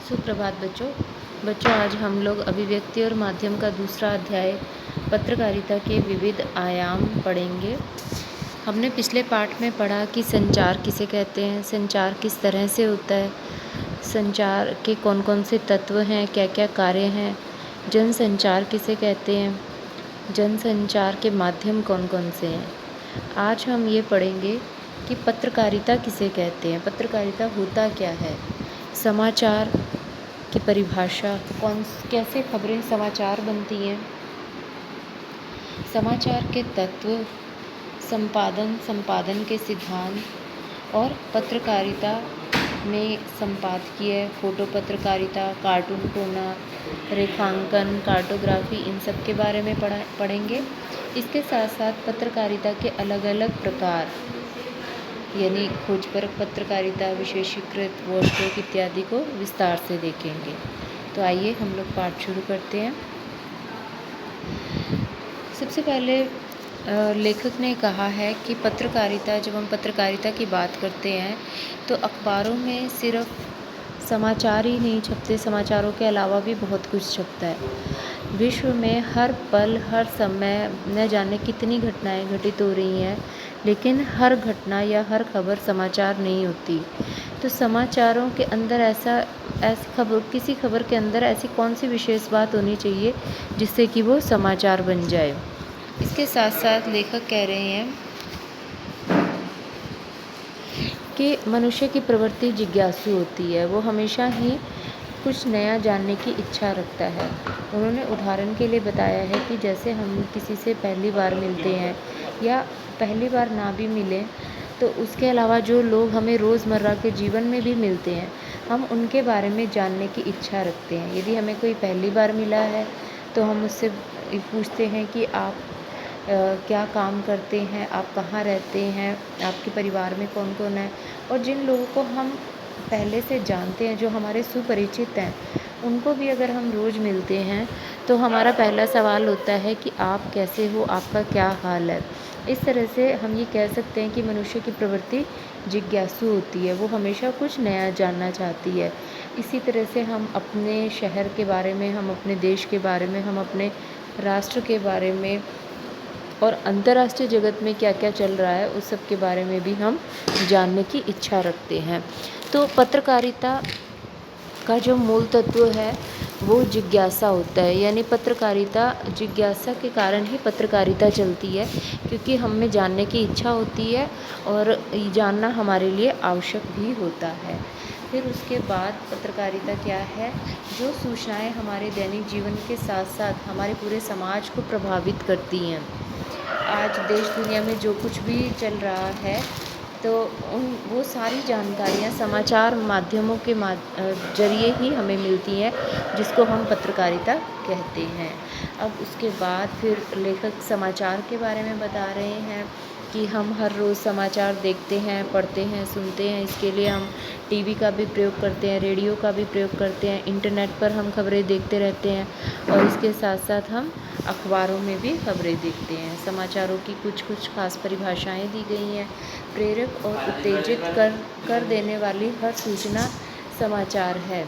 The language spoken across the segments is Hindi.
सुप्रभात बच्चों आज हम लोग अभिव्यक्ति और माध्यम का दूसरा अध्याय पत्रकारिता के विविध आयाम पढ़ेंगे। हमने पिछले पाठ में पढ़ा कि संचार किसे कहते हैं, संचार किस तरह से होता है, संचार के कौन कौन से तत्व हैं, क्या क्या कार्य हैं, जनसंचार किसे कहते हैं, जनसंचार के माध्यम कौन कौन से हैं। आज हम ये पढ़ेंगे कि पत्रकारिता किसे कहते हैं, पत्रकारिता होता क्या है, समाचार की परिभाषा, कैसे खबरें समाचार बनती हैं, समाचार के तत्व, संपादन के सिद्धांत और पत्रकारिता में संपादकीय, फोटो पत्रकारिता, कार्टून कोना, रेखांकन, कार्टोग्राफी, इन सब के बारे में पढ़ेंगे। इसके साथ साथ पत्रकारिता के अलग अलग प्रकार यानी खोजपरक पत्रकारिता, विशेषीकृत, वॉचडॉग इत्यादि को विस्तार से देखेंगे। तो आइए हम लोग पाठ शुरू करते हैं। सबसे पहले लेखक ने कहा है कि पत्रकारिता, जब हम पत्रकारिता की बात करते हैं तो अखबारों में सिर्फ समाचार ही नहीं छपते, समाचारों के अलावा भी बहुत कुछ छपता है। विश्व में हर पल हर समय न जाने कितनी घटनाएं घटित हो रही हैं, लेकिन हर घटना या हर खबर समाचार नहीं होती। तो समाचारों के अंदर किसी खबर के अंदर ऐसी कौन सी विशेष बात होनी चाहिए जिससे कि वो समाचार बन जाए। इसके साथ साथ लेखक कह रहे हैं कि मनुष्य की प्रवृत्ति जिज्ञासु होती है, वो हमेशा ही कुछ नया जानने की इच्छा रखता है। उन्होंने उदाहरण के लिए बताया है कि जैसे हम किसी से पहली बार मिलते हैं या पहली बार ना भी मिलें तो उसके अलावा जो लोग हमें रोज़मर्रा के जीवन में भी मिलते हैं, हम उनके बारे में जानने की इच्छा रखते हैं। यदि हमें कोई पहली बार मिला है तो हम उससे पूछते हैं कि आप क्या काम करते हैं, आप कहाँ रहते हैं, आपके परिवार में कौन कौन है। और जिन लोगों को हम पहले से जानते हैं, जो हमारे सुपरिचित हैं, उनको भी अगर हम रोज़ मिलते हैं तो हमारा पहला सवाल होता है कि आप कैसे हो, आपका क्या हाल है। इस तरह से हम ये कह सकते हैं कि मनुष्य की प्रवृत्ति जिज्ञासु होती है, वो हमेशा कुछ नया जानना चाहती है। इसी तरह से हम अपने शहर के बारे में, हम अपने देश के बारे में, हम अपने राष्ट्र के बारे में और अंतर्राष्ट्रीय जगत में क्या क्या चल रहा है उस सब के बारे में भी हम जानने की इच्छा रखते हैं। तो पत्रकारिता का जो मूल तत्व है वो जिज्ञासा होता है, यानी पत्रकारिता, जिज्ञासा के कारण ही पत्रकारिता चलती है, क्योंकि हमें जानने की इच्छा होती है और जानना हमारे लिए आवश्यक भी होता है। फिर उसके बाद पत्रकारिता क्या है, जो सूचनाएं हमारे दैनिक जीवन के साथ साथ हमारे पूरे समाज को प्रभावित करती हैं। आज देश दुनिया में जो कुछ भी चल रहा है तो वो सारी जानकारियाँ समाचार माध्यमों के जरिए ही हमें मिलती हैं, जिसको हम पत्रकारिता कहते हैं। अब उसके बाद फिर लेखक समाचार के बारे में बता रहे हैं कि हम हर रोज़ समाचार देखते हैं, पढ़ते हैं, सुनते हैं। इसके लिए हम टीवी का भी प्रयोग करते हैं, रेडियो का भी प्रयोग करते हैं, इंटरनेट पर हम खबरें देखते रहते हैं और इसके साथ साथ हम अखबारों में भी खबरें देखते हैं। समाचारों की कुछ खास परिभाषाएं दी गई हैं। प्रेरक और उत्तेजित कर देने वाली हर सूचना समाचार है।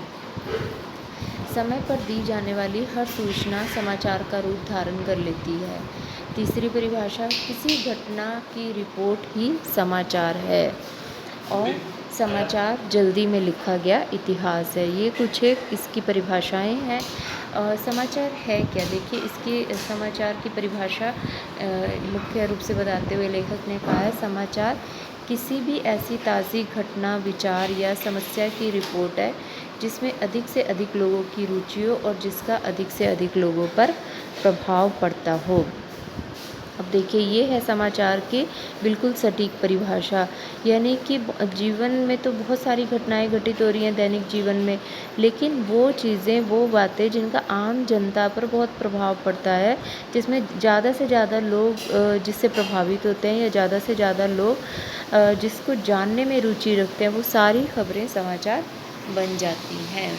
समय पर दी जाने वाली हर सूचना समाचार का रूप धारण कर लेती है। तीसरी परिभाषा, किसी घटना की रिपोर्ट ही समाचार है और समाचार जल्दी में लिखा गया इतिहास है। ये कुछ एक इसकी परिभाषाएं हैं। समाचार है क्या, देखिए इसकी समाचार की परिभाषा मुख्य रूप से बताते हुए लेखक ने कहा है, समाचार किसी भी ऐसी ताज़ी घटना, विचार या समस्या की रिपोर्ट है जिसमें अधिक से अधिक लोगों की रुचि हो और जिसका अधिक से अधिक लोगों पर प्रभाव पड़ता हो। अब देखिए, ये है समाचार की बिल्कुल सटीक परिभाषा। यानी कि जीवन में तो बहुत सारी घटनाएं घटित हो रही हैं दैनिक जीवन में, लेकिन वो चीज़ें, वो बातें जिनका आम जनता पर बहुत प्रभाव पड़ता है, जिसमें ज़्यादा से ज़्यादा लोग जिससे प्रभावित होते हैं या ज़्यादा से ज़्यादा लोग जिसको जानने में रुचि रखते हैं, वो सारी खबरें समाचार बन जाती हैं।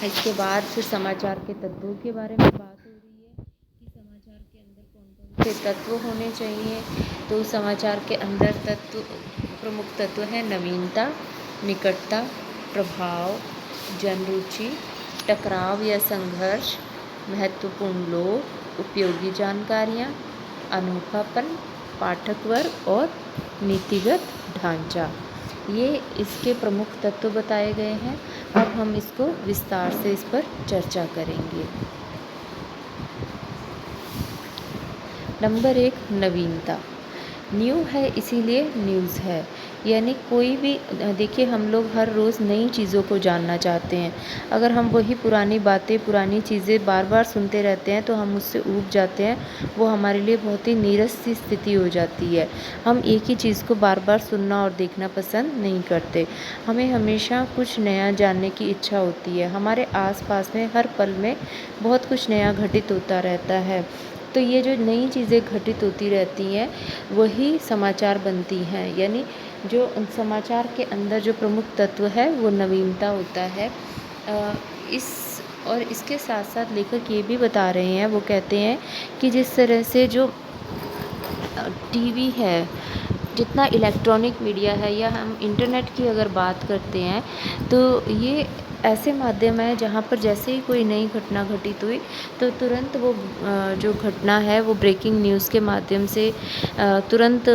इसके बाद फिर समाचार के तत्वों के बारे में बात हो रही है कि समाचार के अंदर कौन कौन से तत्व होने चाहिए। तो समाचार के अंदर प्रमुख तत्व हैं नवीनता, निकटता, प्रभाव, जनरुचि, टकराव या संघर्ष, महत्वपूर्ण लोग, उपयोगी जानकारियाँ, अनोखापन, पाठक वर्ग और नीतिगत ढांचा। ये इसके प्रमुख तत्व बताए गए हैं। अब हम इसको विस्तार से इस पर चर्चा करेंगे। नंबर 1, नवीनता। न्यू है इसीलिए न्यूज़ है। यानी कोई भी देखिए, हम लोग हर रोज़ नई चीज़ों को जानना चाहते हैं। अगर हम वही पुरानी बातें, पुरानी चीज़ें बार बार सुनते रहते हैं तो हम उससे ऊब जाते हैं। वो हमारे लिए बहुत ही नीरस सी स्थिति हो जाती है। हम एक ही चीज़ को बार बार सुनना और देखना पसंद नहीं करते। हमें हमेशा कुछ नया जानने की इच्छा होती है। हमारे आसपास में हर पल में बहुत कुछ नया घटित होता रहता है। तो ये जो नई चीज़ें घटित होती रहती हैं वही समाचार बनती हैं। यानी जो समाचार के अंदर जो प्रमुख तत्व है वो नवीनता होता है। इस और इसके साथ साथ लेखक ये भी बता रहे हैं, वो कहते हैं कि जिस तरह से जो टीवी है, जितना इलेक्ट्रॉनिक मीडिया है, या हम इंटरनेट की अगर बात करते हैं तो ये ऐसे माध्यम है जहाँ पर जैसे ही कोई नई घटना घटित हुई तो तुरंत वो जो घटना है वो ब्रेकिंग न्यूज़ के माध्यम से तुरंत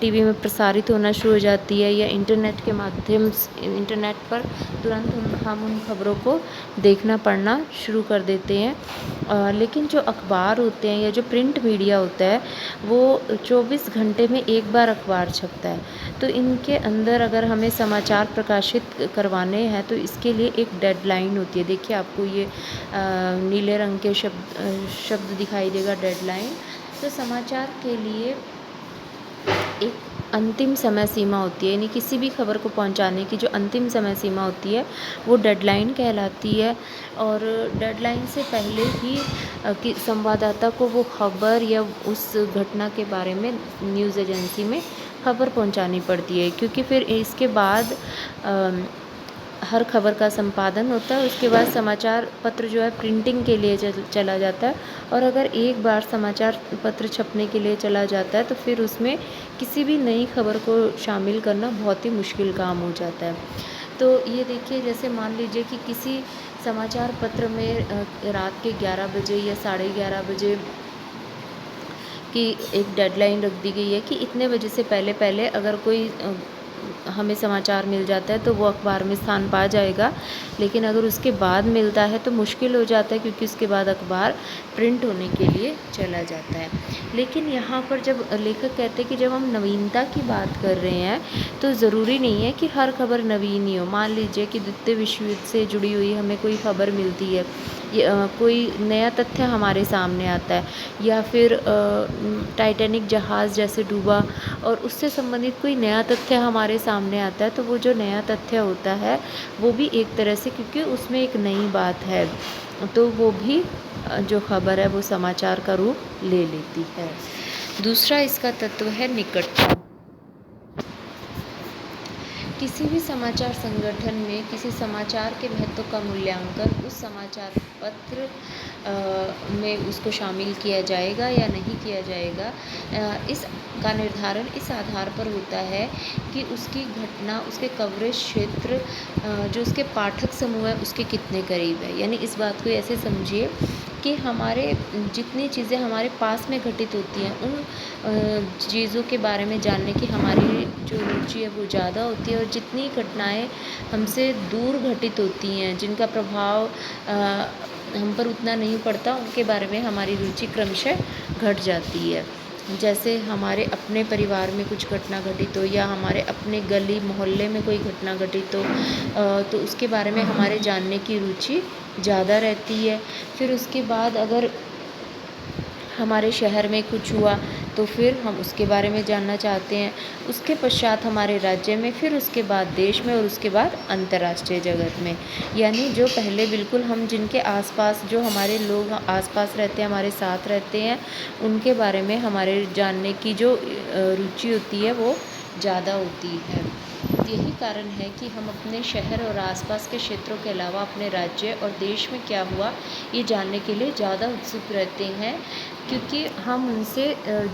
टीवी में प्रसारित होना शुरू हो जाती है, या इंटरनेट के माध्यम से इंटरनेट पर तुरंत हम उन खबरों को देखना पढ़ना शुरू कर देते हैं। लेकिन जो अखबार होते हैं या जो प्रिंट मीडिया होता है वो 24 घंटे में एक बार अखबार छपता है। तो इनके अंदर अगर हमें समाचार प्रकाशित करवाने हैं तो इसके लिए एक डेडलाइन होती है। देखिए, आपको ये नीले रंग के शब्द दिखाई देगा, डेडलाइन। तो समाचार के लिए एक अंतिम समय सीमा होती है। यानी किसी भी खबर को पहुंचाने की जो अंतिम समय सीमा होती है वो डेडलाइन कहलाती है। और डेडलाइन से पहले ही कि संवाददाता को वो खबर या उस घटना के बारे में न्यूज़ एजेंसी में खबर पहुंचानी पड़ती है, क्योंकि फिर इसके बाद हर खबर का संपादन होता है। उसके बाद समाचार पत्र जो है प्रिंटिंग के लिए चला जाता है। और अगर एक बार समाचार पत्र छपने के लिए चला जाता है तो फिर उसमें किसी भी नई खबर को शामिल करना बहुत ही मुश्किल काम हो जाता है। तो ये देखिए, जैसे मान लीजिए कि किसी समाचार पत्र में रात के 11 बजे या 11:30 बजे की एक डेडलाइन रख दी गई है कि इतने बजे से पहले पहले अगर कोई हमें समाचार मिल जाता है तो वो अखबार में स्थान पा जाएगा। लेकिन अगर उसके बाद मिलता है तो मुश्किल हो जाता है, क्योंकि उसके बाद अखबार प्रिंट होने के लिए चला जाता है। लेकिन यहाँ पर जब लेखक कहते हैं कि जब हम नवीनता की बात कर रहे हैं तो ज़रूरी नहीं है कि हर खबर नवीन ही हो। मान लीजिए कि द्वितीय विश्व युद्ध से जुड़ी हुई हमें कोई खबर मिलती है, कोई नया तथ्य हमारे सामने आता है, या फिर टाइटैनिक जहाज़ जैसे डूबा और उससे संबंधित कोई नया तथ्य हमारे सामने आता है, तो वो जो नया तथ्य होता है वो भी एक तरह से, क्योंकि उसमें एक नई बात है, तो वो भी जो खबर है वो समाचार का रूप ले लेती है। दूसरा इसका तत्व है निकटता। किसी भी समाचार संगठन में किसी समाचार के महत्व का मूल्यांकन उस समाचार पत्र में उसको शामिल किया जाएगा या नहीं किया जाएगा, इस का निर्धारण इस आधार पर होता है कि उसकी घटना, उसके कवरेज क्षेत्र, जो उसके पाठक समूह है उसके कितने करीब है। यानी इस बात को ऐसे समझिए कि हमारे जितनी चीज़ें हमारे पास में घटित होती हैं उन चीज़ों के बारे में जानने की हमारी जो रुचि है वो ज़्यादा होती है, और जितनी घटनाएं हमसे दूर घटित होती हैं, जिनका प्रभाव हम पर उतना नहीं पड़ता, उनके बारे में हमारी रुचि क्रमशः घट जाती है। जैसे हमारे अपने परिवार में कुछ घटना घटित हो, या हमारे अपने गली मोहल्ले में कोई घटना घटित हो, तो उसके बारे में हमारे जानने की रुचि ज़्यादा रहती है। फिर उसके बाद अगर हमारे शहर में कुछ हुआ तो फिर हम उसके बारे में जानना चाहते हैं। उसके पश्चात हमारे राज्य में, फिर उसके बाद देश में, और उसके बाद अंतर्राष्ट्रीय जगत में। यानी जो पहले बिल्कुल हम जिनके आसपास, जो हमारे लोग आसपास रहते हैं, हमारे साथ रहते हैं, उनके बारे में हमारे जानने की जो रुचि होती है वो ज़्यादा होती है। यही कारण है कि हम अपने शहर और आसपास के क्षेत्रों के अलावा अपने राज्य और देश में क्या हुआ ये जानने के लिए ज़्यादा उत्सुक रहते हैं, क्योंकि हम उनसे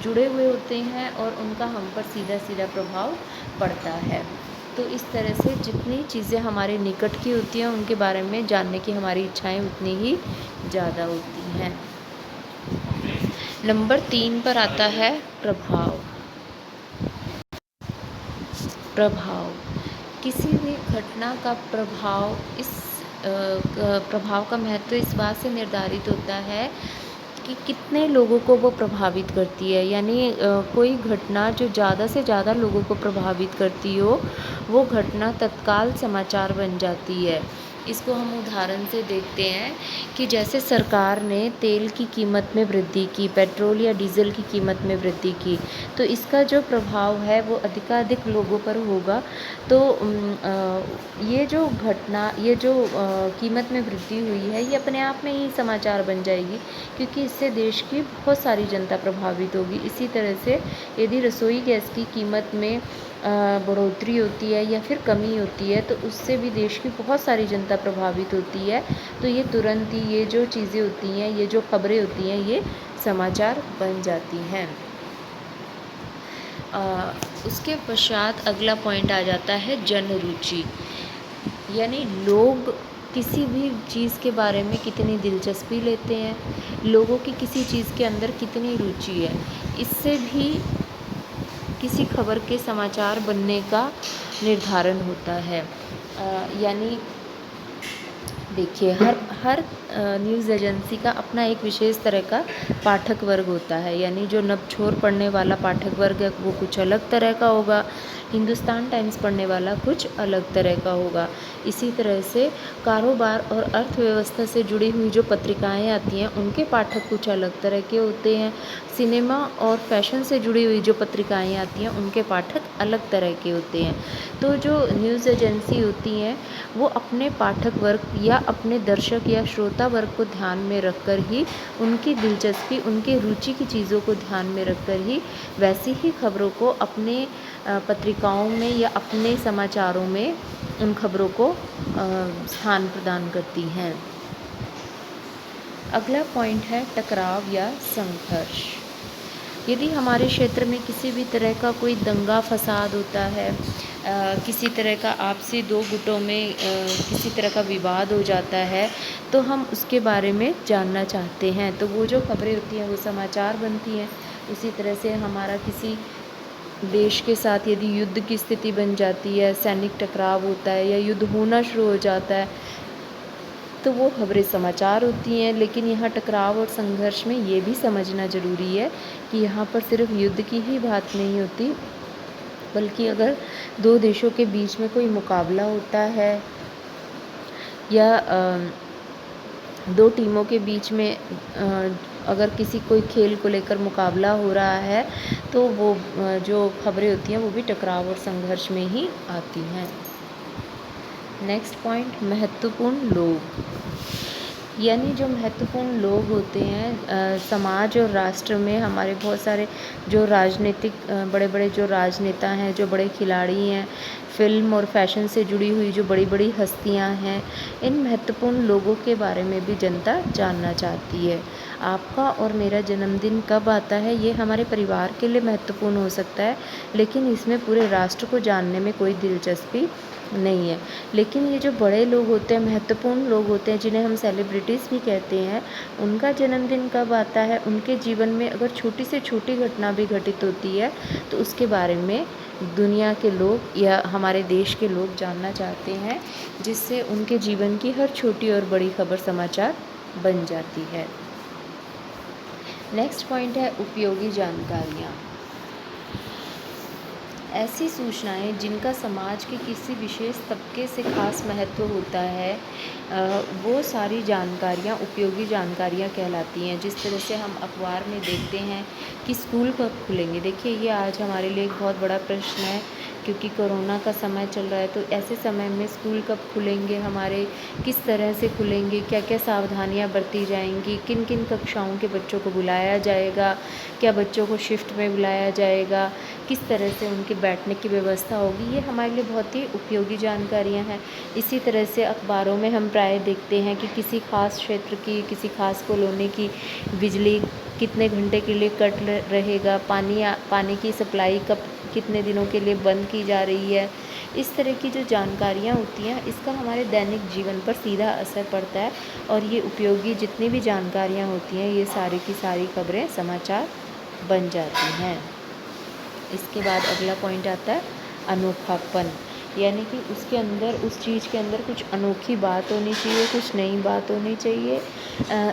जुड़े हुए होते हैं और उनका हम पर सीधा सीधा प्रभाव पड़ता है। तो इस तरह से जितनी चीज़ें हमारे निकट की होती हैं उनके बारे में जानने की हमारी इच्छाएं उतनी ही ज़्यादा होती हैं। नंबर 3 पर आता है प्रभाव। प्रभाव किसी भी घटना का प्रभाव प्रभाव का महत्व इस बात से निर्धारित होता है कि कितने लोगों को वो प्रभावित करती है। यानी कोई घटना जो ज़्यादा से ज़्यादा लोगों को प्रभावित करती हो, वो घटना तत्काल समाचार बन जाती है। इसको हम उदाहरण से देखते हैं कि जैसे सरकार ने तेल की कीमत में वृद्धि की, पेट्रोल या डीज़ल की कीमत में वृद्धि की, तो इसका जो प्रभाव है वो अधिकाधिक लोगों पर होगा। तो ये जो घटना, ये जो कीमत में वृद्धि हुई है, ये अपने आप में ही समाचार बन जाएगी, क्योंकि इससे देश की बहुत सारी जनता प्रभावित होगी। इसी तरह से यदि रसोई गैस की कीमत में बढ़ोतरी होती है या फिर कमी होती है, तो उससे भी देश की बहुत सारी जनता प्रभावित होती है। तो ये तुरंत ही ये जो चीज़ें होती हैं, ये जो खबरें होती हैं, ये समाचार बन जाती हैं। उसके पश्चात अगला पॉइंट आ जाता है जनरुचि। यानी लोग किसी भी चीज़ के बारे में कितनी दिलचस्पी लेते हैं, लोगों की किसी चीज़ के अंदर कितनी रुचि है, इससे भी किसी खबर के समाचार बनने का निर्धारण होता है। यानी देखिए, हर न्यूज़ एजेंसी का अपना एक विशेष तरह का पाठक वर्ग होता है। यानी जो नबछोर पढ़ने वाला पाठक वर्ग है वो कुछ अलग तरह का होगा, हिंदुस्तान टाइम्स पढ़ने वाला कुछ अलग तरह का होगा। इसी तरह से कारोबार और अर्थव्यवस्था से जुड़ी हुई जो पत्रिकाएं आती हैं उनके पाठक कुछ अलग तरह के होते हैं। सिनेमा और फैशन से जुड़ी हुई जो पत्रिकाएं आती हैं उनके पाठक अलग तरह के होते हैं। तो जो न्यूज़ एजेंसी होती हैं वो अपने पाठक वर्ग या अपने दर्शक या श्रोता वर्ग को ध्यान में रखकर ही, उनकी दिलचस्पी, उनके रुचि की चीज़ों को ध्यान में रखकर ही वैसी ही खबरों को अपने पत्रिकाओं में या अपने समाचारों में उन खबरों को स्थान प्रदान करती हैं। अगला पॉइंट है टकराव या संघर्ष। यदि हमारे क्षेत्र में किसी भी तरह का कोई दंगा फसाद होता है, किसी तरह का आपसी दो गुटों में किसी तरह का विवाद हो जाता है, तो हम उसके बारे में जानना चाहते हैं। तो वो जो खबरें होती हैं वो समाचार बनती हैं। उसी तरह से हमारा किसी देश के साथ यदि युद्ध की स्थिति बन जाती है, सैनिक टकराव होता है या युद्ध होना शुरू हो जाता है, तो वो खबरें समाचार होती हैं। लेकिन यहाँ टकराव और संघर्ष में ये भी समझना ज़रूरी है कि यहाँ पर सिर्फ युद्ध की ही बात नहीं होती, बल्कि अगर दो देशों के बीच में कोई मुकाबला होता है या दो टीमों के बीच में अगर किसी कोई खेल को लेकर मुकाबला हो रहा है, तो वो जो खबरें होती हैं वो भी टकराव और संघर्ष में ही आती हैं। नेक्स्ट पॉइंट, महत्वपूर्ण लोग। यानी जो महत्वपूर्ण लोग होते हैं समाज और राष्ट्र में, हमारे बहुत सारे जो राजनीतिक बड़े बड़े जो राजनेता हैं, जो बड़े खिलाड़ी हैं, फिल्म और फैशन से जुड़ी हुई जो बड़ी बड़ी हस्तियां हैं, इन महत्वपूर्ण लोगों के बारे में भी जनता जानना चाहती है। आपका और मेरा जन्मदिन कब आता है ये हमारे परिवार के लिए महत्वपूर्ण हो सकता है, लेकिन इसमें पूरे राष्ट्र को जानने में कोई दिलचस्पी नहीं है। लेकिन ये जो बड़े लोग होते हैं, महत्वपूर्ण लोग होते हैं, जिन्हें हम सेलिब्रिटीज़ भी कहते हैं, उनका जन्मदिन कब आता है, उनके जीवन में अगर छोटी से छोटी घटना भी घटित होती है तो उसके बारे में दुनिया के लोग या हमारे देश के लोग जानना चाहते हैं, जिससे उनके जीवन की हर छोटी और बड़ी खबर समाचार बन जाती है। नेक्स्ट पॉइंट है उपयोगी जानकारियाँ। ऐसी सूचनाएं जिनका समाज के किसी विशेष तबके से खास महत्व होता है, वो सारी जानकारियां उपयोगी जानकारियां कहलाती हैं। जिस तरह से हम अखबार में देखते हैं कि स्कूल कब खुलेंगे। देखिए, ये आज हमारे लिए एक बहुत बड़ा प्रश्न है, क्योंकि कोरोना का समय चल रहा है। तो ऐसे समय में स्कूल कब खुलेंगे हमारे, किस तरह से खुलेंगे, क्या क्या सावधानियां बरती जाएंगी, किन किन कक्षाओं के बच्चों को बुलाया जाएगा, क्या बच्चों को शिफ्ट में बुलाया जाएगा, किस तरह से उनके बैठने की व्यवस्था होगी, ये हमारे लिए बहुत ही उपयोगी जानकारियाँ हैं। इसी तरह से अखबारों में हम प्राय देखते हैं कि किसी खास क्षेत्र की, किसी खास कॉलोनी की बिजली कितने घंटे के लिए कट रहेगा, पानी की सप्लाई कब कितने दिनों के लिए बंद की जा रही है। इस तरह की जो जानकारियाँ होती हैं इसका हमारे दैनिक जीवन पर सीधा असर पड़ता है और ये उपयोगी जितनी भी जानकारियाँ होती हैं ये सारी की सारी खबरें समाचार बन जाती हैं। इसके बाद अगला पॉइंट आता है अनोखापन, यानी कि उसके अंदर उस चीज़ के अंदर कुछ अनोखी बात होनी चाहिए, कुछ नई बात होनी चाहिए।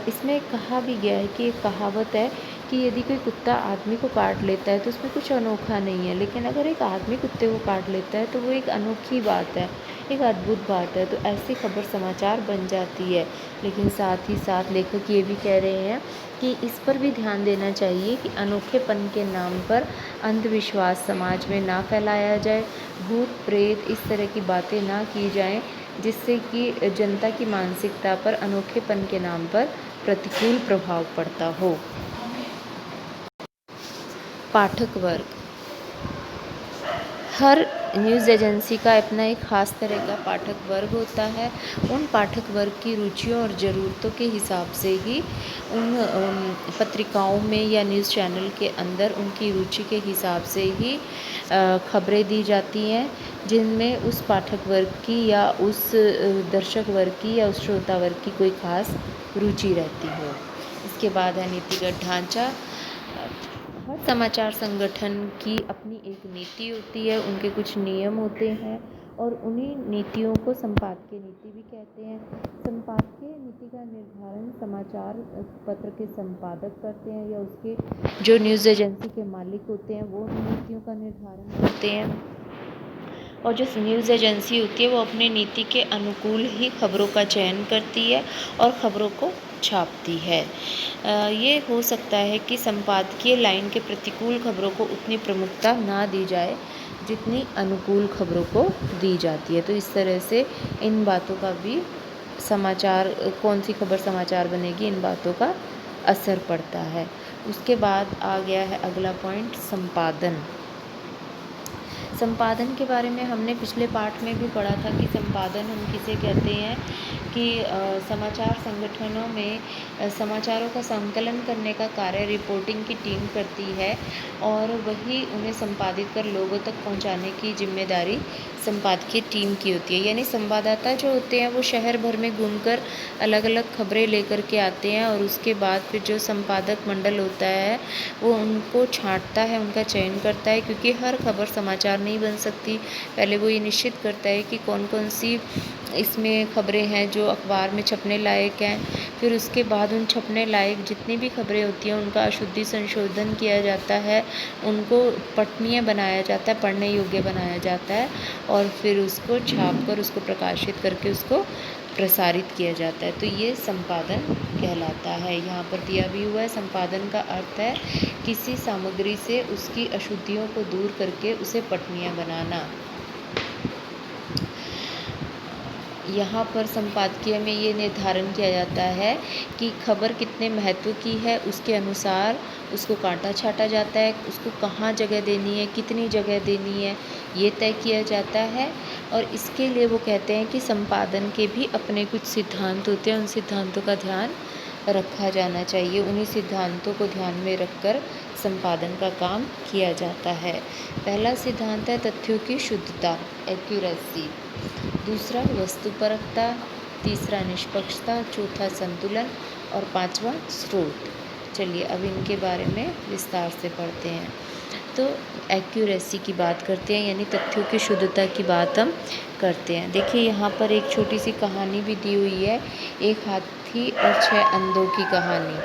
इसमें कहा भी गया है कि एक कहावत है कि यदि कोई कुत्ता आदमी को काट लेता है तो उसमें कुछ अनोखा नहीं है, लेकिन अगर एक आदमी कुत्ते को काट लेता है तो वो एक अनोखी बात है, एक अद्भुत बात है। तो ऐसी खबर समाचार बन जाती है। लेकिन साथ ही साथ लेखक ये भी कह रहे हैं कि इस पर भी ध्यान देना चाहिए कि अनोखेपन के नाम पर अंधविश्वास समाज में ना फैलाया जाए, भूत प्रेत इस तरह की बातें ना की जाएं जिससे कि जनता की मानसिकता पर अनोखेपन के नाम पर प्रतिकूल प्रभाव पड़ता हो। पाठक वर्ग, हर न्यूज़ एजेंसी का अपना एक ख़ास तरह का पाठक वर्ग होता है। उन पाठक वर्ग की रुचियों और ज़रूरतों के हिसाब से ही उन पत्रिकाओं में या न्यूज़ चैनल के अंदर उनकी रुचि के हिसाब से ही खबरें दी जाती हैं, जिनमें उस पाठक वर्ग की या उस दर्शक वर्ग की या उस श्रोता वर्ग की कोई ख़ास रुचि रहती हो। इसके बाद है नीतिगत ढांचा। हर समाचार संगठन की अपनी एक नीति होती है, उनके कुछ नियम होते हैं और उन्हीं नीतियों को संपादकीय नीति भी कहते हैं। संपादकीय नीति का निर्धारण समाचार पत्र के संपादक करते हैं या उसके जो न्यूज़ एजेंसी के मालिक होते हैं वो नीतियों का निर्धारण करते हैं, और जो न्यूज़ एजेंसी होती है वो अपनी नीति के अनुकूल ही खबरों का चयन करती है और खबरों को छापती है। ये हो सकता है कि संपादकीय लाइन के प्रतिकूल खबरों को उतनी प्रमुखता ना दी जाए जितनी अनुकूल खबरों को दी जाती है। तो इस तरह से इन बातों का भी समाचार, कौन सी खबर समाचार बनेगी, इन बातों का असर पड़ता है। उसके बाद आ गया है अगला पॉइंट, संपादन। संपादन के बारे में हमने पिछले पाठ में भी पढ़ा था कि संपादन हम किसे कहते हैं कि समाचार संगठनों में समाचारों का संकलन करने का कार्य रिपोर्टिंग की टीम करती है और वही उन्हें संपादित कर लोगों तक पहुंचाने की जिम्मेदारी संपादकीय टीम की होती है। यानी संवाददाता जो होते हैं वो शहर भर में घूमकर अलग अलग खबरें लेकर के आते हैं और उसके बाद फिर जो संपादक मंडल होता है वो उनको छांटता है, उनका चयन करता है, क्योंकि हर खबर समाचार नहीं बन सकती। पहले वो ये निश्चित करता है कि कौन कौन सी इसमें खबरें हैं जो अखबार में छपने लायक हैं। फिर उसके बाद उन छपने लायक जितनी भी खबरें होती हैं उनका अशुद्धि संशोधन किया जाता है, उनको पठनीय बनाया जाता है, पढ़ने योग्य बनाया जाता है और फिर उसको छाप कर उसको प्रकाशित करके उसको प्रसारित किया जाता है। तो ये संपादन कहलाता है। यहाँ पर दिया भी हुआ है, संपादन का अर्थ है किसी सामग्री से उसकी अशुद्धियों को दूर करके उसे पठनीय बनाना। यहाँ पर संपादकीय में ये निर्धारण किया जाता है कि खबर कितने महत्व की है, उसके अनुसार उसको काटा छाटा जाता है, उसको कहाँ जगह देनी है, कितनी जगह देनी है, ये तय किया जाता है। और इसके लिए वो कहते हैं कि संपादन के भी अपने कुछ सिद्धांत होते हैं, उन सिद्धांतों का ध्यान रखा जाना चाहिए। उन्हीं सिद्धांतों को ध्यान में रखकर संपादन का काम किया जाता है। पहला सिद्धांत है तथ्यों की शुद्धता, एक्यूरेसी। दूसरा वस्तुपरकता, तीसरा निष्पक्षता, चौथा संतुलन और पांचवा स्रोत। चलिए अब इनके बारे में विस्तार से पढ़ते हैं। तो एक्यूरेसी की बात करते हैं, यानी तथ्यों की शुद्धता की बात हम करते हैं। देखिए यहाँ पर एक छोटी सी कहानी भी दी हुई है, एक हाथी और 6 अंधों की कहानी।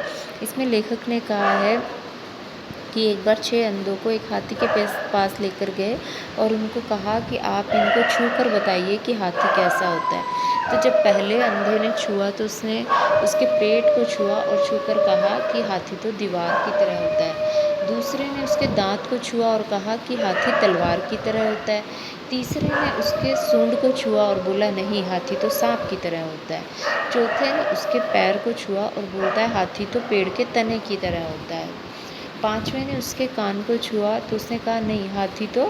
इसमें लेखक ने कहा है कि एक बार 6 अंधों को एक हाथी के पास लेकर गए और उनको कहा कि आप इनको छू कर बताइए कि हाथी कैसा होता है। तो जब पहले अंधे ने छुआ तो उसने उसके पेट को छुआ और छूकर कहा कि हाथी तो दीवार की तरह होता है। दूसरे ने उसके दांत को छुआ और कहा कि हाथी तलवार की तरह होता है। तीसरे ने उसके सूंड को छुआ और बोला नहीं, हाथी तो सांप की तरह होता है। चौथे ने उसके पैर को छुआ और बोलता है हाथी तो पेड़ के तने की तरह होता है। पांचवें ने उसके कान को छुआ तो उसने कहा नहीं, हाथी तो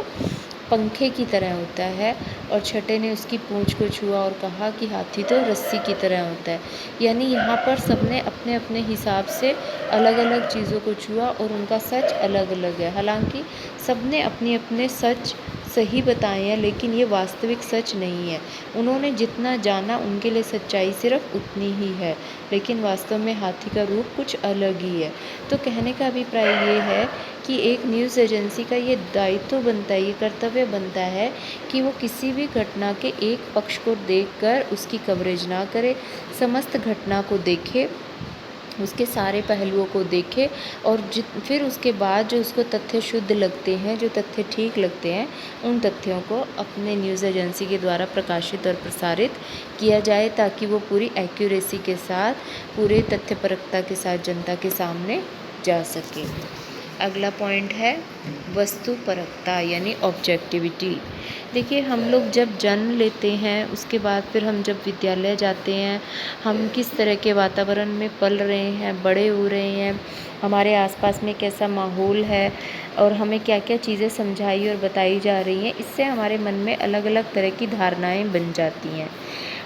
पंखे की तरह होता है, और छठे ने उसकी पूँछ को छुआ और कहा कि हाथी तो रस्सी की तरह होता है। यानी यहाँ पर सबने अपने अपने हिसाब से अलग अलग चीज़ों को छुआ और उनका सच अलग अलग है। हालांकि सबने अपने अपने सच सही बताए हैं, लेकिन ये वास्तविक सच नहीं है। उन्होंने जितना जाना उनके लिए सच्चाई सिर्फ उतनी ही है, लेकिन वास्तव में हाथी का रूप कुछ अलग ही है। तो कहने का अभिप्राय ये है कि एक न्यूज़ एजेंसी का ये दायित्व बनता है, ये कर्तव्य बनता है कि वो किसी भी घटना के एक पक्ष को देखकर उसकी कवरेज ना करे, समस्त घटना को देखे, उसके सारे पहलुओं को देखे, और फिर उसके बाद जो उसको तथ्य शुद्ध लगते हैं, जो तथ्य ठीक लगते हैं, उन तथ्यों को अपने न्यूज़ एजेंसी के द्वारा प्रकाशित और प्रसारित किया जाए, ताकि वो पूरी एक्यूरेसी के साथ, पूरे तथ्यपरकता के साथ जनता के सामने जा सके। अगला पॉइंट है वस्तुपरकता यानी ऑब्जेक्टिविटी। देखिए, हम लोग जब जन्म लेते हैं, उसके बाद फिर हम जब विद्यालय जाते हैं, हम किस तरह के वातावरण में पल रहे हैं, बड़े हो रहे हैं, हमारे आसपास में कैसा माहौल है और हमें क्या क्या चीज़ें समझाई और बताई जा रही हैं, इससे हमारे मन में अलग अलग तरह की धारणाएं बन जाती हैं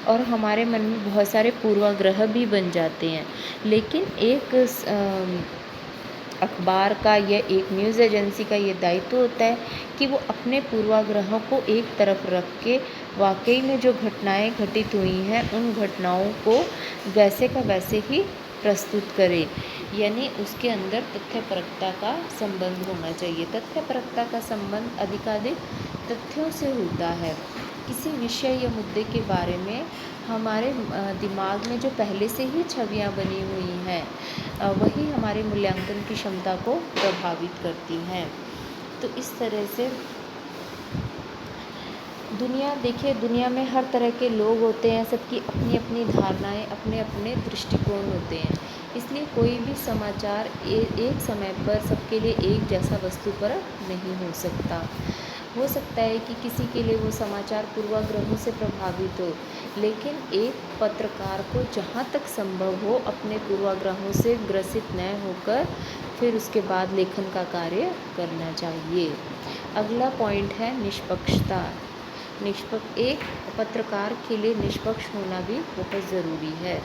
और हमारे मन में बहुत सारे पूर्वाग्रह भी बन जाते हैं। लेकिन एक अखबार का या एक न्यूज़ एजेंसी का ये दायित्व होता है कि वो अपने पूर्वाग्रहों को एक तरफ रख के वाकई में जो घटनाएं घटित हुई हैं उन घटनाओं को वैसे का वैसे ही प्रस्तुत करे। यानी उसके अंदर तथ्यपरकता का संबंध होना चाहिए। तथ्यपरकता का संबंध अधिकाधिक तथ्यों से होता है। किसी विषय या मुद्दे के बारे में हमारे दिमाग में जो पहले से ही छवियां बनी हुई हैं, वही हमारे मूल्यांकन की क्षमता को प्रभावित करती हैं। तो इस तरह से देखिए, दुनिया में हर तरह के लोग होते हैं, सबकी अपनी अपनी धारणाएं, अपने अपने दृष्टिकोण होते हैं। इसलिए कोई भी समाचार एक समय पर सबके लिए एक जैसा वस्तुपरक नहीं हो सकता। हो सकता है कि किसी के लिए वो समाचार पूर्वाग्रहों से प्रभावित हो, लेकिन एक पत्रकार को जहाँ तक संभव हो अपने पूर्वाग्रहों से ग्रसित न होकर फिर उसके बाद लेखन का कार्य करना चाहिए। अगला पॉइंट है निष्पक्षता। एक पत्रकार के लिए निष्पक्ष होना भी बहुत ज़रूरी है।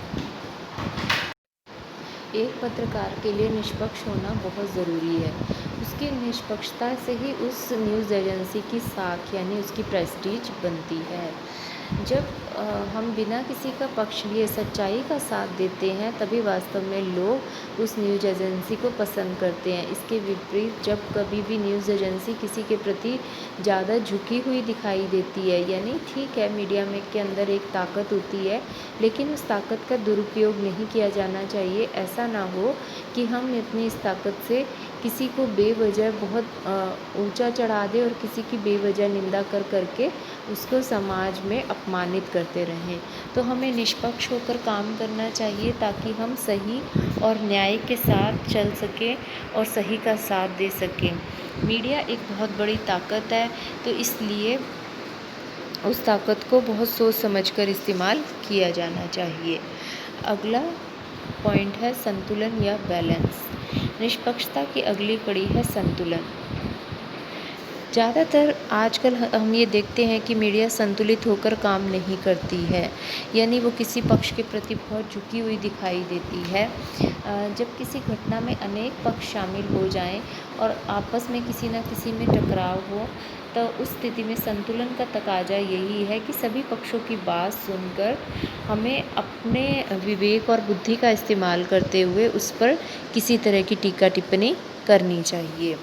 एक पत्रकार के लिए निष्पक्ष होना बहुत ज़रूरी है। उसकी निष्पक्षता से ही उस न्यूज़ एजेंसी की साख यानी उसकी प्रेस्टीज बनती है। जब हम बिना किसी का पक्ष लिए सच्चाई का साथ देते हैं, तभी वास्तव में लोग उस न्यूज़ एजेंसी को पसंद करते हैं। इसके विपरीत जब कभी भी न्यूज़ एजेंसी किसी के प्रति ज़्यादा झुकी हुई दिखाई देती है, यानी ठीक है, मीडिया में के अंदर एक ताकत होती है, लेकिन उस ताकत का दुरुपयोग नहीं किया जाना चाहिए। ऐसा ना हो कि हम अपनी इस ताकत से किसी को बेवजह बहुत ऊंचा चढ़ा दें और किसी की बेवजह निंदा करके उसको समाज में अपमानित करते रहें। तो हमें निष्पक्ष होकर काम करना चाहिए, ताकि हम सही और न्याय के साथ चल सकें और सही का साथ दे सकें। मीडिया एक बहुत बड़ी ताकत है, तो इसलिए उस ताकत को बहुत सोच समझकर इस्तेमाल किया जाना चाहिए। अगला पॉइंट है संतुलन या बैलेंस। निष्पक्षता की अगली कड़ी है संतुलन। ज़्यादातर आजकल हम ये देखते हैं कि मीडिया संतुलित होकर काम नहीं करती है, यानी वो किसी पक्ष के प्रति बहुत झुकी हुई दिखाई देती है। जब किसी घटना में अनेक पक्ष शामिल हो जाएं और आपस में किसी न किसी में टकराव हो, तो उस स्थिति में संतुलन का तकाजा यही है कि सभी पक्षों की बात सुनकर हमें अपने विवेक और बुद्धि का इस्तेमाल करते हुए उस पर किसी तरह की टीका टिप्पणी करनी चाहिए।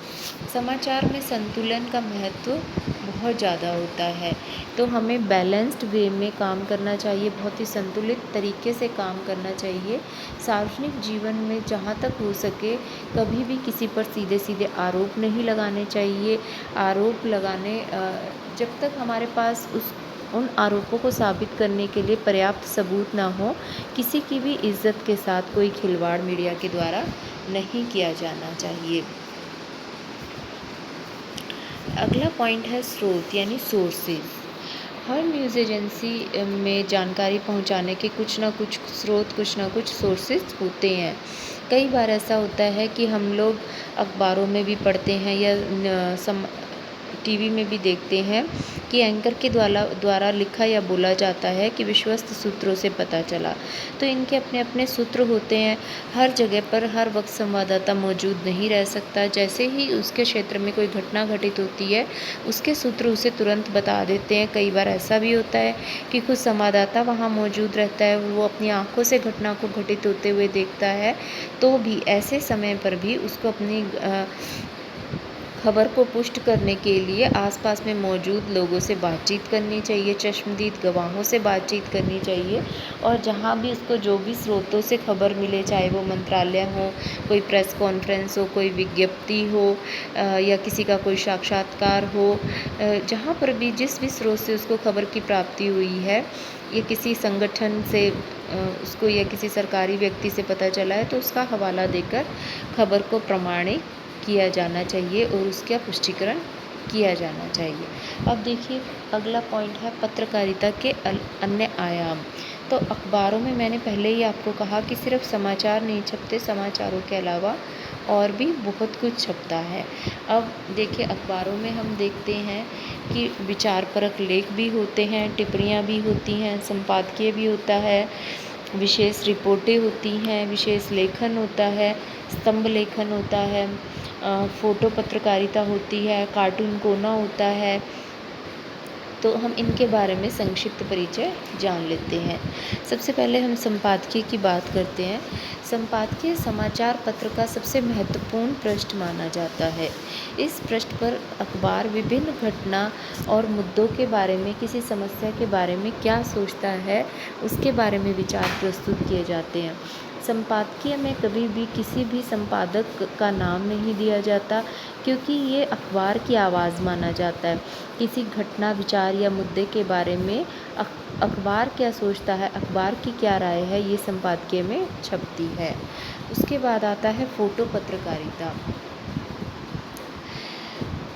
समाचार में संतुलन का महत्व बहुत ज़्यादा होता है, तो हमें बैलेंस्ड वे में काम करना चाहिए, बहुत ही संतुलित तरीके से काम करना चाहिए। सार्वजनिक जीवन में जहाँ तक हो सके कभी भी किसी पर सीधे सीधे आरोप नहीं लगाने चाहिए। आरोप लगाने जब तक हमारे पास उन आरोपों को साबित करने के लिए पर्याप्त सबूत ना हो, किसी की भी इज्जत के साथ कोई खिलवाड़ मीडिया के द्वारा नहीं किया जाना चाहिए। अगला पॉइंट है स्रोत यानी सोर्सेज। हर न्यूज़ एजेंसी में जानकारी पहुंचाने के कुछ ना कुछ स्रोत, कुछ ना कुछ सोर्सेज होते हैं। कई बार ऐसा होता है कि हम लोग अखबारों में भी पढ़ते हैं या टीवी में भी देखते हैं कि एंकर के द्वारा लिखा या बोला जाता है कि विश्वस्त सूत्रों से पता चला। तो इनके अपने अपने सूत्र होते हैं। हर जगह पर हर वक्त संवाददाता मौजूद नहीं रह सकता। जैसे ही उसके क्षेत्र में कोई घटना घटित होती है, उसके सूत्र उसे तुरंत बता देते हैं। कई बार ऐसा भी होता है कि खुद संवाददाता वहाँ मौजूद रहता है, वो अपनी आँखों से घटना को घटित होते हुए देखता है, तो भी ऐसे समय पर भी उसको अपनी खबर को पुष्ट करने के लिए आसपास में मौजूद लोगों से बातचीत करनी चाहिए, चश्मदीद गवाहों से बातचीत करनी चाहिए। और जहाँ भी उसको जो भी स्रोतों से खबर मिले, चाहे वो मंत्रालय हो, कोई प्रेस कॉन्फ्रेंस हो, कोई विज्ञप्ति हो, या किसी का कोई साक्षात्कार हो, जहाँ पर भी जिस भी स्रोत से उसको खबर की प्राप्ति हुई है, या किसी संगठन से उसको या किसी सरकारी व्यक्ति से पता चला है, तो उसका हवाला देकर खबर को प्रमाणित किया जाना चाहिए और उसका पुष्टिकरण किया जाना चाहिए। अब देखिए, अगला पॉइंट है पत्रकारिता के अन्य आयाम। तो अखबारों में मैंने पहले ही आपको कहा कि सिर्फ समाचार नहीं छपते, समाचारों के अलावा और भी बहुत कुछ छपता है। अब देखिए, अखबारों में हम देखते हैं कि विचारपरक लेख भी होते हैं, टिप्पणियाँ भी होती हैं, संपादकीय भी होता है, विशेष रिपोर्टें होती हैं, विशेष लेखन होता है, स्तंभ लेखन होता है, फ़ोटो पत्रकारिता होती है, कार्टून कोना होता है। तो हम इनके बारे में संक्षिप्त परिचय जान लेते हैं। सबसे पहले हम संपादकीय की बात करते हैं। संपादकीय समाचार पत्र का सबसे महत्वपूर्ण पृष्ठ माना जाता है। इस पृष्ठ पर अखबार विभिन्न घटना और मुद्दों के बारे में, किसी समस्या के बारे में क्या सोचता है, उसके बारे में विचार प्रस्तुत किए जाते हैं। संपादकीय में कभी भी किसी भी संपादक का नाम नहीं दिया जाता, क्योंकि ये अखबार की आवाज़ माना जाता है। किसी घटना, विचार या मुद्दे के बारे में अखबार क्या सोचता है, अखबार की क्या राय है, ये संपादकीय में छपती है। उसके बाद आता है फ़ोटो पत्रकारिता।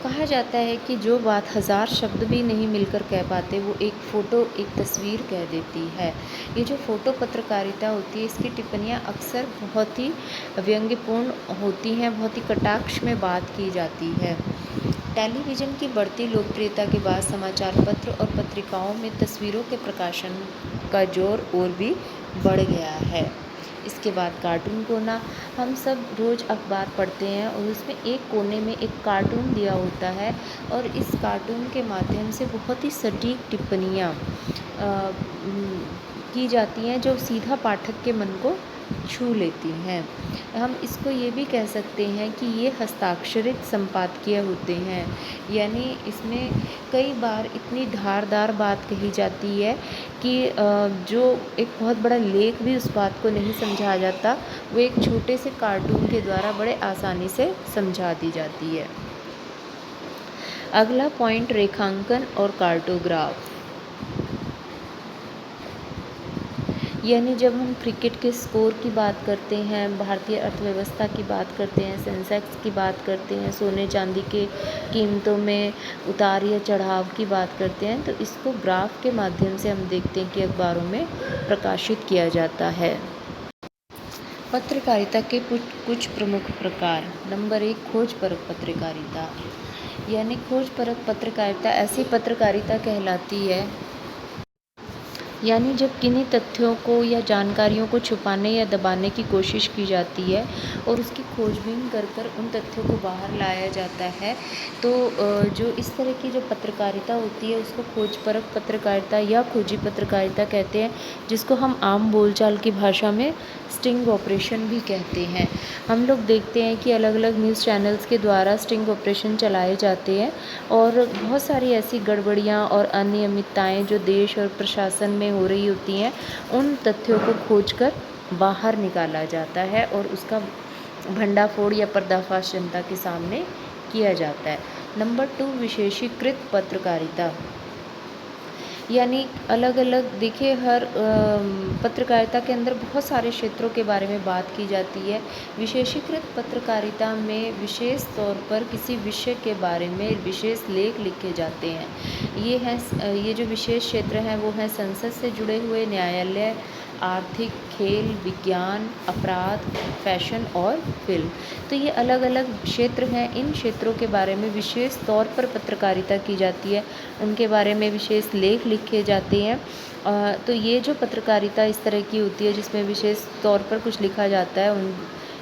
कहा जाता है कि जो बात हज़ार शब्द भी नहीं मिलकर कह पाते, वो एक फ़ोटो, एक तस्वीर कह देती है। ये जो फ़ोटो पत्रकारिता होती है, इसकी टिप्पणियाँ अक्सर बहुत ही व्यंग्यपूर्ण होती हैं, बहुत ही कटाक्ष में बात की जाती है। टेलीविज़न की बढ़ती लोकप्रियता के बाद समाचार पत्र और पत्रिकाओं में तस्वीरों के प्रकाशन का जोर और भी बढ़ गया है। इसके बाद कार्टून कोना। हम सब रोज़ अखबार पढ़ते हैं और उसमें एक कोने में एक कार्टून दिया होता है, और इस कार्टून के माध्यम से बहुत ही सटीक टिप्पणियाँ की जाती हैं, जो सीधा पाठक के मन को छू लेती हैं। हम इसको ये भी कह सकते हैं कि ये हस्ताक्षरित संपादकीय होते हैं, यानी इसमें कई बार इतनी धारदार बात कही जाती है कि जो एक बहुत बड़ा लेख भी उस बात को नहीं समझा जाता, वो एक छोटे से कार्टून के द्वारा बड़े आसानी से समझा दी जाती है। अगला पॉइंट रेखांकन और कार्टोग्राफ। यानी जब हम क्रिकेट के स्कोर की बात करते हैं, भारतीय अर्थव्यवस्था की बात करते हैं, सेंसेक्स की बात करते हैं, सोने चांदी के कीमतों में उतार या चढ़ाव की बात करते हैं, तो इसको ग्राफ के माध्यम से हम देखते हैं कि अखबारों में प्रकाशित किया जाता है। पत्रकारिता के कुछ प्रमुख प्रकार। नंबर 1, खोजपरक पत्रकारिता। यानी खोजपरक पत्रकारिता ऐसी पत्रकारिता कहलाती है, यानी जब किन्हीं तथ्यों को या जानकारियों को छुपाने या दबाने की कोशिश की जाती है और उसकी खोजबीन कर उन तथ्यों को बाहर लाया जाता है, तो जो इस तरह की जो पत्रकारिता होती है, उसको खोजपरक पत्रकारिता या खोजी पत्रकारिता कहते हैं, जिसको हम आम बोलचाल की भाषा में स्टिंग ऑपरेशन भी कहते हैं। हम लोग देखते हैं कि अलग अलग न्यूज़ चैनल्स के द्वारा स्टिंग ऑपरेशन चलाए जाते हैं, और बहुत सारी ऐसी गड़बड़ियाँ और अनियमितताएँ जो देश और प्रशासन में हो रही होती हैं, उन तथ्यों को खोजकर बाहर निकाला जाता है और उसका भंडाफोड़ या पर्दाफाश जनता के सामने किया जाता है। नंबर 2, विशेषीकृत पत्रकारिता। यानी अलग अलग, देखिए, हर पत्रकारिता के अंदर बहुत सारे क्षेत्रों के बारे में बात की जाती है। विशेषीकृत पत्रकारिता में विशेष तौर पर किसी विषय के बारे में विशेष लेख लिखे जाते हैं। ये जो विशेष क्षेत्र हैं वो हैं संसद से जुड़े हुए, न्यायालय, आर्थिक, खेल, विज्ञान, अपराध, फैशन और फिल्म। तो ये अलग अलग क्षेत्र हैं। इन क्षेत्रों के बारे में विशेष तौर पर पत्रकारिता की जाती है, उनके बारे में विशेष लेख लिखे जाते हैं। तो ये जो पत्रकारिता इस तरह की होती है जिसमें विशेष तौर पर कुछ लिखा जाता है उन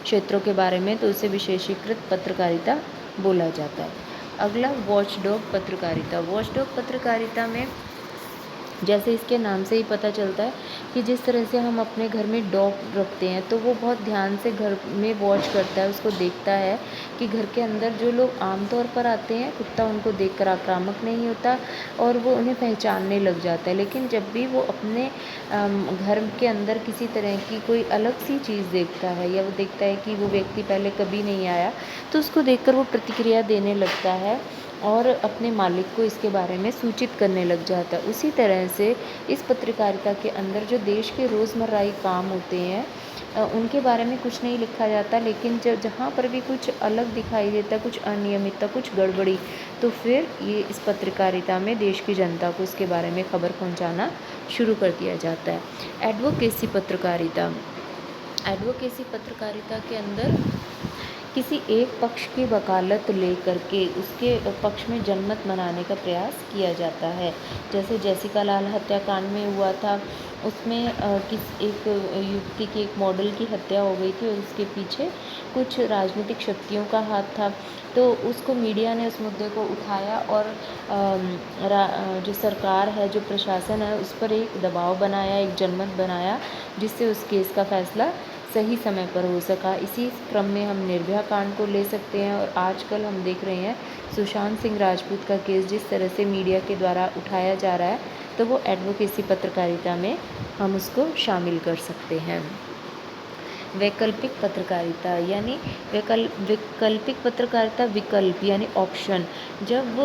क्षेत्रों के बारे में, तो उसे विशेषीकृत पत्रकारिता बोला जाता है। अगला वॉचडॉग पत्रकारिता। वॉचडॉग पत्रकारिता में जैसे इसके नाम से ही पता चलता है कि जिस तरह से हम अपने घर में डॉग रखते हैं तो वो बहुत ध्यान से घर में वॉच करता है, उसको देखता है कि घर के अंदर जो लोग आमतौर पर आते हैं, कुत्ता उनको देखकर आक्रामक नहीं होता और वो उन्हें पहचानने लग जाता है। लेकिन जब भी वो अपने घर के अंदर किसी तरह की कोई अलग सी चीज़ देखता है या वो देखता है कि वो व्यक्ति पहले कभी नहीं आया, तो उसको देखकर वो प्रतिक्रिया देने लगता है और अपने मालिक को इसके बारे में सूचित करने लग जाता है। उसी तरह से इस पत्रकारिता के अंदर जो देश के रोज़मर्रा के काम होते हैं उनके बारे में कुछ नहीं लिखा जाता, लेकिन जहाँ पर भी कुछ अलग दिखाई देता, कुछ अनियमितता, कुछ गड़बड़ी, तो फिर ये इस पत्रकारिता में देश की जनता को इसके बारे में खबर पहुँचाना शुरू कर दिया जाता है। एडवोकेसी पत्रकारिता। एडवोकेसी पत्रकारिता के अंदर किसी एक पक्ष की वकालत लेकर के उसके पक्ष में जनमत बनाने का प्रयास किया जाता है। जैसे जेसिका लाल हत्याकांड में हुआ था, उसमें एक युवती की, एक मॉडल की हत्या हो गई थी और उसके पीछे कुछ राजनीतिक शक्तियों का हाथ था। तो उसको मीडिया ने उस मुद्दे को उठाया और जो सरकार है, जो प्रशासन है, उस पर एक दबाव बनाया, एक जनमत बनाया, जिससे उस केस का फैसला सही समय पर हो सका। इसी क्रम में हम निर्भया कांड को ले सकते हैं और आजकल हम देख रहे हैं सुशांत सिंह राजपूत का केस जिस तरह से मीडिया के द्वारा उठाया जा रहा है, तो वो एडवोकेसी पत्रकारिता में हम उसको शामिल कर सकते हैं। वैकल्पिक पत्रकारिता यानी वैकल्पिक पत्रकारिता, विकल्प यानी ऑप्शन। जब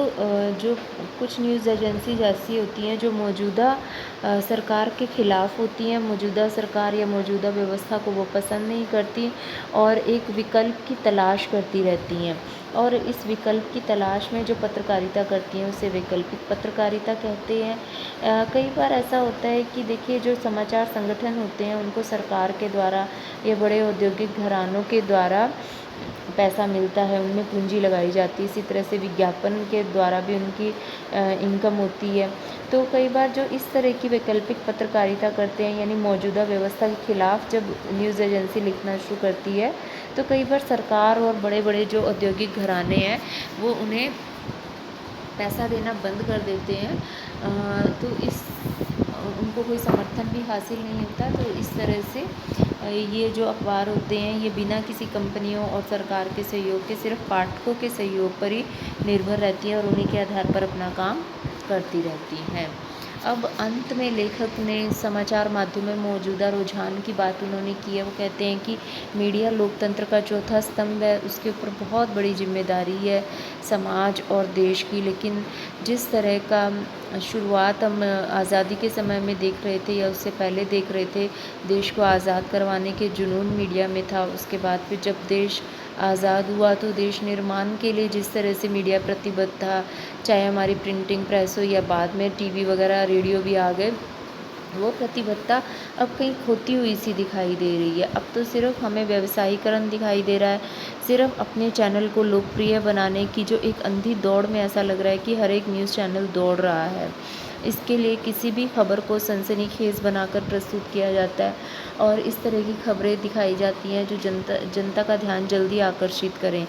जो कुछ न्यूज़ एजेंसी जैसी होती हैं जो मौजूदा सरकार के ख़िलाफ़ होती हैं, मौजूदा सरकार या मौजूदा व्यवस्था को वो पसंद नहीं करती और एक विकल्प की तलाश करती रहती हैं, और इस विकल्प की तलाश में जो पत्रकारिता करती हैं उसे वैकल्पिक पत्रकारिता कहते हैं। कई बार ऐसा होता है कि देखिए, जो समाचार संगठन होते हैं उनको सरकार के द्वारा या बड़े औद्योगिक घरानों के द्वारा पैसा मिलता है, उनमें पूंजी लगाई जाती है। इसी तरह से विज्ञापन के द्वारा भी उनकी इनकम होती है। तो कई बार जो इस तरह की वैकल्पिक पत्रकारिता करते हैं, यानी मौजूदा व्यवस्था के खिलाफ जब न्यूज़ एजेंसी लिखना शुरू करती है, तो कई बार सरकार और बड़े बड़े जो औद्योगिक घराने हैं वो उन्हें पैसा देना बंद कर देते हैं। तो उनको कोई समर्थन भी हासिल नहीं होता। तो इस तरह से ये जो अखबार होते हैं ये बिना किसी कंपनियों और सरकार के सहयोग के सिर्फ पाठकों के सहयोग पर ही निर्भर रहती हैं और उन्हीं के आधार पर अपना काम करती रहती हैं। अब अंत में लेखक ने समाचार माध्यम में मौजूदा रुझान की बात उन्होंने की है। वो कहते हैं कि मीडिया लोकतंत्र का चौथा स्तंभ है, उसके ऊपर बहुत बड़ी जिम्मेदारी है समाज और देश की। लेकिन जिस तरह का शुरुआत हम आज़ादी के समय में देख रहे थे या उससे पहले देख रहे थे, देश को आज़ाद करवाने के जुनून मीडिया में था, उसके बाद फिर जब देश आज़ाद हुआ तो देश निर्माण के लिए जिस तरह से मीडिया प्रतिबद्ध था, चाहे हमारी प्रिंटिंग प्रेस हो या बाद में टीवी वगैरह रेडियो भी आ गए, वो प्रतिबद्धता अब कहीं खोती हुई सी दिखाई दे रही है। अब तो सिर्फ हमें व्यवसायीकरण दिखाई दे रहा है, सिर्फ अपने चैनल को लोकप्रिय बनाने की जो एक अंधी दौड़ में ऐसा लग रहा है कि हर एक न्यूज़ चैनल दौड़ रहा है। इसके लिए किसी भी खबर को सनसनीखेज बनाकर प्रस्तुत किया जाता है और इस तरह की खबरें दिखाई जाती हैं जो जनता का ध्यान जल्दी आकर्षित करें।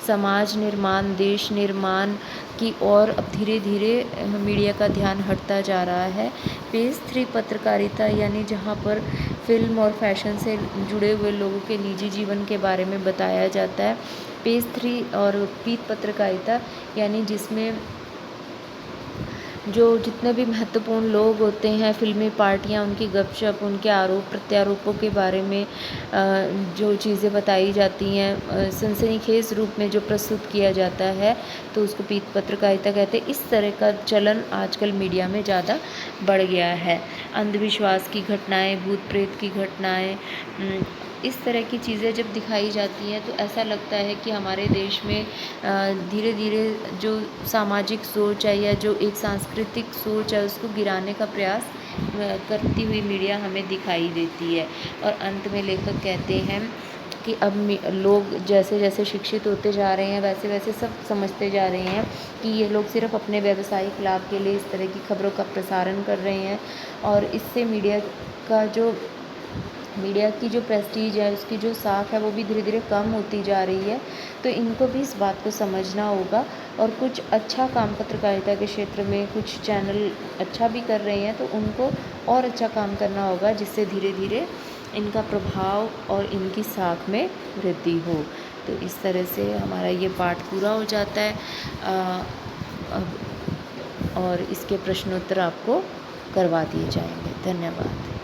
समाज निर्माण, देश निर्माण की ओर अब धीरे धीरे मीडिया का ध्यान हटता जा रहा है। पेज 3 पत्रकारिता यानी जहाँ पर फिल्म और फैशन से जुड़े हुए लोगों के निजी जीवन के बारे में बताया जाता है। पेज 3 और पीत पत्रकारिता यानी जिसमें जो जितने भी महत्वपूर्ण लोग होते हैं, फिल्मी पार्टियाँ, उनकी गपशप, उनके आरोप प्रत्यारोपों के बारे में जो चीज़ें बताई जाती हैं सनसनीखेज रूप में जो प्रस्तुत किया जाता है, तो उसको पीत पत्रकारिता कहते हैं। इस तरह का चलन आजकल मीडिया में ज़्यादा बढ़ गया है। अंधविश्वास की घटनाएं, भूत प्रेत की घटनाएं, इस तरह की चीज़ें जब दिखाई जाती हैं तो ऐसा लगता है कि हमारे देश में धीरे धीरे जो सामाजिक सोच है या जो एक सांस्कृतिक सोच है उसको गिराने का प्रयास करती हुई मीडिया हमें दिखाई देती है। और अंत में लेखक कहते हैं कि अब लोग जैसे जैसे शिक्षित होते जा रहे हैं, वैसे वैसे सब समझते जा रहे हैं कि ये लोग सिर्फ अपने व्यावसायिक लाभ के लिए इस तरह की खबरों का प्रसारण कर रहे हैं, और इससे का जो मीडिया की जो प्रेस्टीज है, उसकी जो साख है, वो भी धीरे धीरे कम होती जा रही है। तो इनको भी इस बात को समझना होगा, और कुछ अच्छा काम पत्रकारिता के क्षेत्र में कुछ चैनल अच्छा भी कर रहे हैं, तो उनको और अच्छा काम करना होगा, जिससे धीरे धीरे इनका प्रभाव और इनकी साख में वृद्धि हो। तो इस तरह से हमारा ये पाठ पूरा हो जाता है। अब और इसके प्रश्नोत्तर आपको करवा दिए जाएंगे। धन्यवाद।